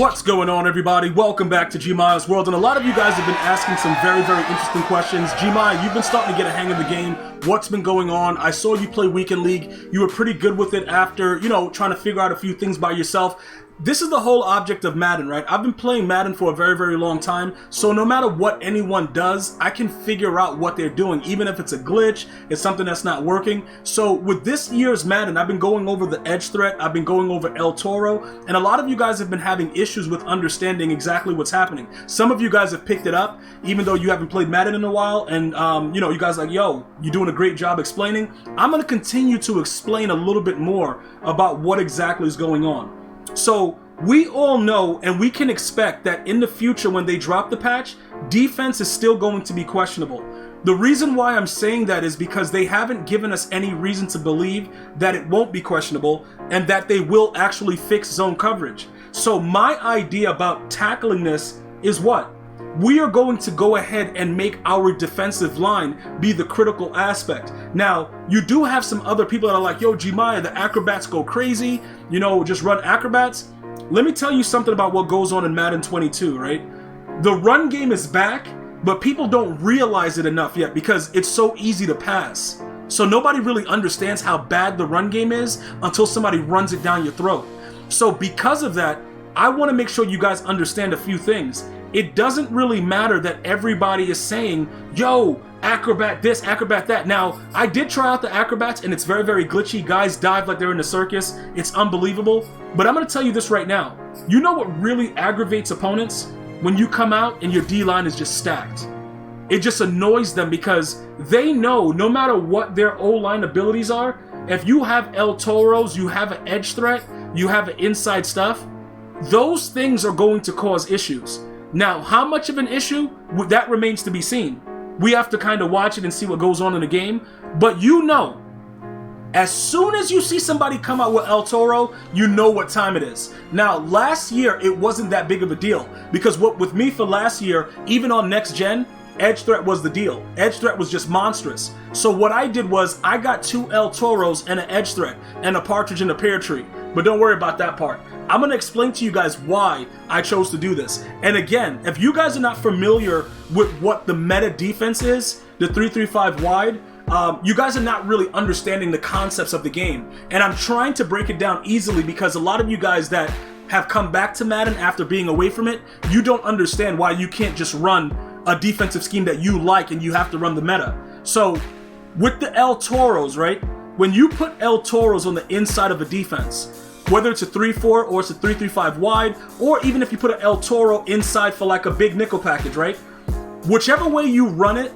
What's going on, everybody? Welcome back to GmiasWorld, and a lot of you guys have been asking some very, very interesting questions. Gmia, you've been starting to get a hang of the game. What's been going on? I saw you play Weekend League. You were pretty good with it after, trying to figure out a few things by yourself. This is the whole object of Madden, right? I've been playing Madden for a very, very long time, so no matter what anyone does, I can figure out what they're doing, even if it's a glitch, it's something that's not working. So with this year's Madden, I've been going over the edge threat, I've been going over El Toro, and a lot of you guys have been having issues with understanding exactly what's happening. Some of you guys have picked it up, even though you haven't played Madden in a while, and you guys are like, yo, you're doing a great job explaining. I'm gonna continue to explain a little bit more about what exactly is going on. So we all know and we can expect that in the future when they drop the patch, defense is still going to be questionable. The reason why I'm saying that is because they haven't given us any reason to believe that it won't be questionable and that they will actually fix zone coverage. So my idea about tackling this is what? We are going to go ahead and make our defensive line be the critical aspect. Now, you do have some other people that are like, yo, Gmia, the acrobats go crazy, just run acrobats. Let me tell you something about what goes on in Madden 22, right? The run game is back, but people don't realize it enough yet because it's so easy to pass. So nobody really understands how bad the run game is until somebody runs it down your throat. So because of that, I want to make sure you guys understand a few things. It doesn't really matter that everybody is saying, yo, acrobat this, acrobat that. Now, I did try out the acrobats and it's very, very glitchy. Guys dive like they're in a circus. It's unbelievable. But I'm going to tell you this right now. You know what really aggravates opponents? When you come out and your D-line is just stacked. It just annoys them because they know no matter what their O-line abilities are, if you have El Toros, you have an edge threat, you have an inside stuff, those things are going to cause issues. Now, how much of an issue? That remains to be seen. We have to kind of watch it and see what goes on in the game. But as soon as you see somebody come out with El Toro, you know what time it is. Now, last year, it wasn't that big of a deal. Because with me for last year, even on Next Gen, edge threat was the deal. Edge threat was just monstrous. So what I did was, I got 2 El Toros and an edge threat, and a partridge in a pear tree. But don't worry about that part. I'm going to explain to you guys why I chose to do this. And again, if you guys are not familiar with what the meta defense is, the 3-3-5 wide, you guys are not really understanding the concepts of the game. And I'm trying to break it down easily because a lot of you guys that have come back to Madden after being away from it, you don't understand why you can't just run a defensive scheme that you like and you have to run the meta. So with the El Toros, right? When you put El Toros on the inside of a defense, whether it's a 3-4 or it's a 3-3-5 wide, or even if you put an El Toro inside for like a big nickel package, right? Whichever way you run it,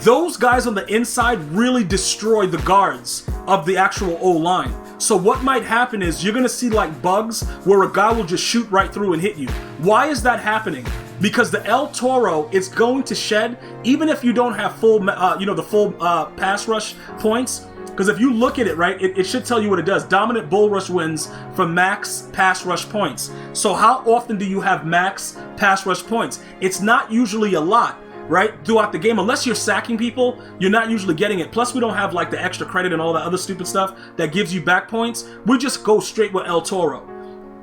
those guys on the inside really destroy the guards of the actual O-line. So what might happen is you're going to see like bugs where a guy will just shoot right through and hit you. Why is that happening? Because the El Toro is going to shed, even if you don't have full, the full pass rush points. Because if you look at it, right, it should tell you what it does. Dominant bull rush wins from max pass rush points. So how often do you have max pass rush points? It's not usually a lot, right, throughout the game. Unless you're sacking people, you're not usually getting it. Plus, we don't have like the extra credit and all that other stupid stuff that gives you back points. We just go straight with El Toro.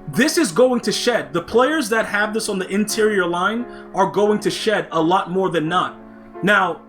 This is going to shed. The players that have this on the interior line are going to shed a lot more than not. Now,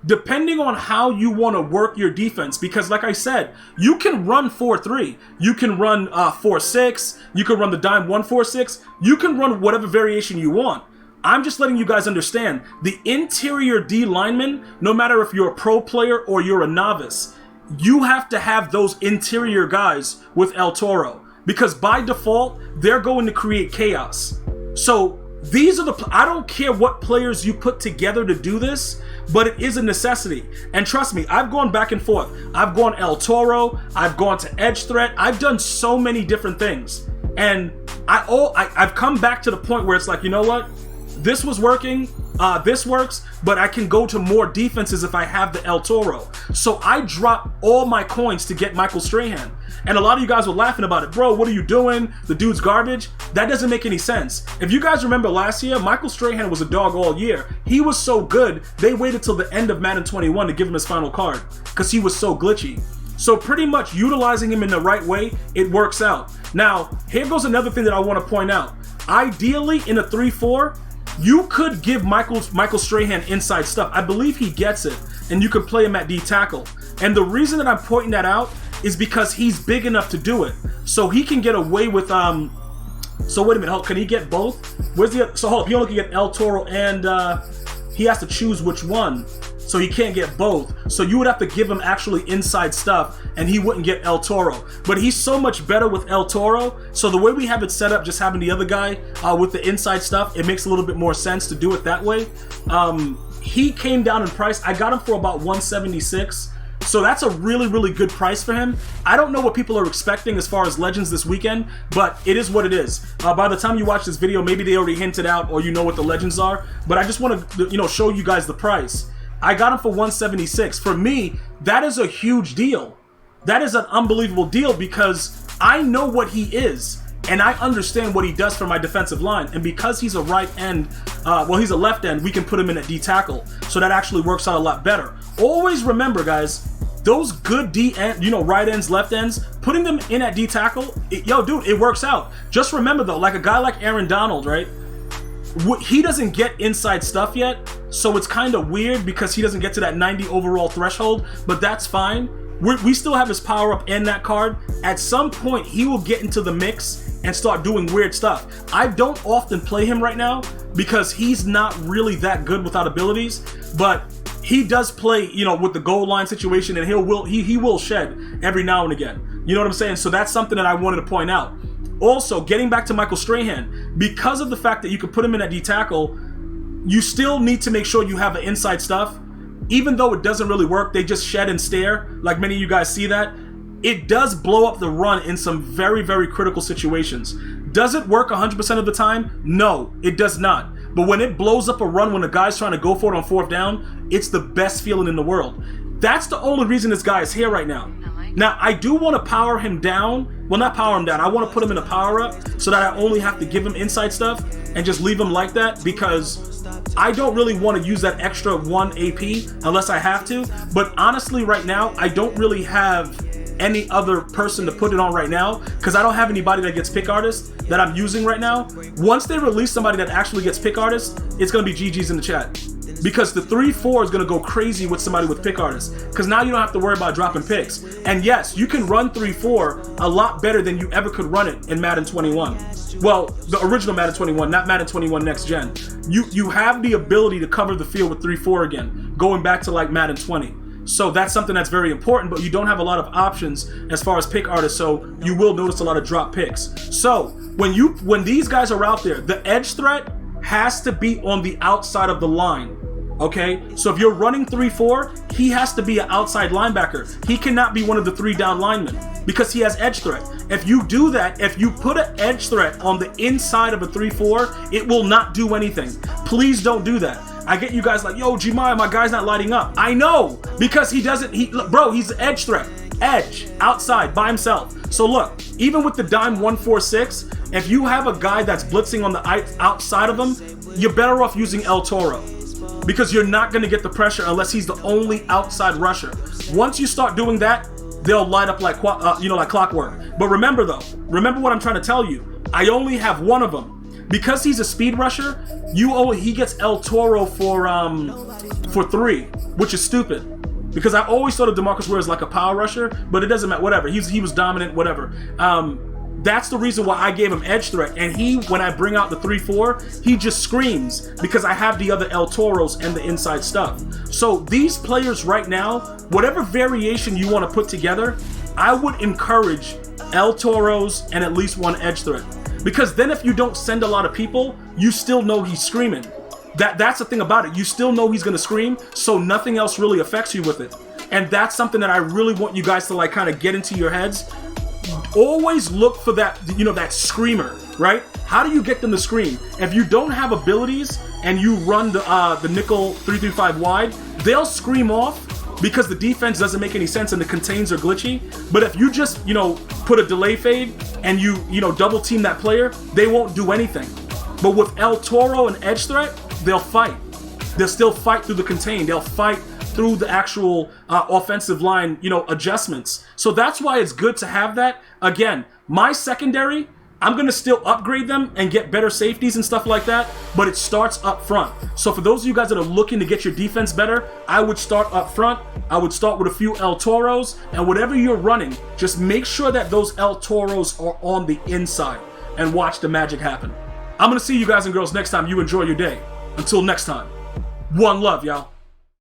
depending on how you want to work your defense, because like I said, you can run 4-3, you can run 4-6, you can run the dime 1-4-6, you can run whatever variation you want. I'm just letting you guys understand, the interior D lineman, no matter if you're a pro player or you're a novice, you have to have those interior guys with El Toro, because by default, they're going to create chaos. So these are I don't care what players you put together to do this, but it is a necessity. And trust me, I've gone back and forth. I've gone El Toro, I've gone to edge threat, I've done so many different things. And I've come back to the point where it's like, you know what? This was working, this works, but I can go to more defenses if I have the El Toro. So I drop all my coins to get Michael Strahan. And a lot of you guys were laughing about it. Bro, what are you doing? The dude's garbage. That doesn't make any sense. If you guys remember last year, Michael Strahan was a dog all year. He was so good, they waited till the end of Madden 21 to give him his final card because he was so glitchy. So pretty much utilizing him in the right way, it works out. Now, here goes another thing that I want to point out. Ideally, in a 3-4, you could give Michael Strahan inside stuff. I believe he gets it, and you could play him at D tackle. And the reason that I'm pointing that out is because he's big enough to do it. So he can get away with, so wait a minute, can he get both? Where's the, so hold up, he only can get El Toro and, he has to choose which one. So he can't get both. So you would have to give him actually inside stuff, and he wouldn't get El Toro. But he's so much better with El Toro. So the way we have it set up, just having the other guy with the inside stuff, it makes a little bit more sense to do it that way. He came down in price. I got him for about 176. So that's a really, really good price for him. I don't know what people are expecting as far as Legends this weekend, but it is what it is. By the time you watch this video, maybe they already hinted out or you know what the Legends are. But I just want to, show you guys the price. I got him for 176. For me, that is a huge deal. That is an unbelievable deal because I know what he is and I understand what he does for my defensive line. And because he's a right end, he's a left end, we can put him in at D tackle. So that actually works out a lot better. Always remember, guys, those good D end, right ends, left ends, putting them in at D tackle, dude, it works out. Just remember though, like a guy like Aaron Donald, right? He doesn't get inside stuff yet, so it's kind of weird because he doesn't get to that 90 overall threshold, but that's fine. We still have his power up and that card. At some point, he will get into the mix and start doing weird stuff. I don't often play him right now because he's not really that good without abilities, but he does play, with the goal line situation, and he will shed every now and again. You know what I'm saying? So that's something that I wanted to point out. Also, getting back to Michael Strahan, because of the fact that you can put him in at D tackle, you still need to make sure you have the inside stuff. Even though it doesn't really work, they just shed and stare, like many of you guys see that. It does blow up the run in some very, very critical situations. Does it work 100% of the time? No, it does not. But when it blows up a run when a guy's trying to go for it on 4th down, it's the best feeling in the world. That's the only reason this guy is here right now. Now, I do want to power him down. Well, not power him down. I want to put him in a power up so that I only have to give him inside stuff and just leave him like that because I don't really want to use that extra 1 AP unless I have to. But honestly, right now, I don't really have any other person to put it on right now because I don't have anybody that gets pick artist that I'm using right now. Once they release somebody that actually gets pick artist, it's going to be GG's in the chat. Because the 3-4 is going to go crazy with somebody with pick artists. Because now you don't have to worry about dropping picks. And yes, you can run 3-4 a lot better than you ever could run it in Madden 21. Well, the original Madden 21, not Madden 21 Next Gen. You have the ability to cover the field with 3-4 again, going back to like Madden 20. So that's something that's very important, but you don't have a lot of options as far as pick artists, so you will notice a lot of drop picks. So when these guys are out there, the edge threat has to be on the outside of the line. Okay, so if you're running 3-4, he has to be an outside linebacker. He cannot be one of the 3-down linemen because he has edge threat. If you do that, if you put an edge threat on the inside of a 3-4, it will not do anything. Please don't do that. I get you guys like, yo, Gmias, my guy's not lighting up. I know, because he's an edge threat. Edge, outside, by himself. So look, even with the dime 146, if you have a guy that's blitzing on the outside of him, you're better off using El Toro. Because you're not going to get the pressure unless he's the only outside rusher. Once you start doing that, they'll light up like like clockwork. But remember what I'm trying to tell you. I only have one of them. Because he's a speed rusher, he gets El Toro for 3, which is stupid. Because I always thought of DeMarcus Ware as like a power rusher, but it doesn't matter. Whatever. He was dominant. Whatever. That's the reason why I gave him edge threat. And when I bring out the 3-4, he just screams because I have the other El Toros and the inside stuff. So these players right now, whatever variation you want to put together, I would encourage El Toros and at least one edge threat. Because then if you don't send a lot of people, you still know he's screaming. That's the thing about it. You still know he's going to scream, so nothing else really affects you with it. And that's something that I really want you guys to like kind of get into your heads. Always look for that, that screamer, right? How do you get them to scream? If you don't have abilities and you run the nickel 3-5 wide, they'll scream off because the defense doesn't make any sense and the contains are glitchy. But if you just, put a delay fade and you double team that player, they won't do anything. But with El Toro and edge threat, they'll fight. They'll still fight through the contain. They'll fight through the actual offensive line, adjustments. So that's why it's good to have that. Again, my secondary, I'm going to still upgrade them and get better safeties and stuff like that, but it starts up front. So for those of you guys that are looking to get your defense better, I would start up front. I would start with a few El Toros, and whatever you're running, just make sure that those El Toros are on the inside and watch the magic happen. I'm going to see you guys and girls next time. You enjoy your day. Until next time, one love, y'all.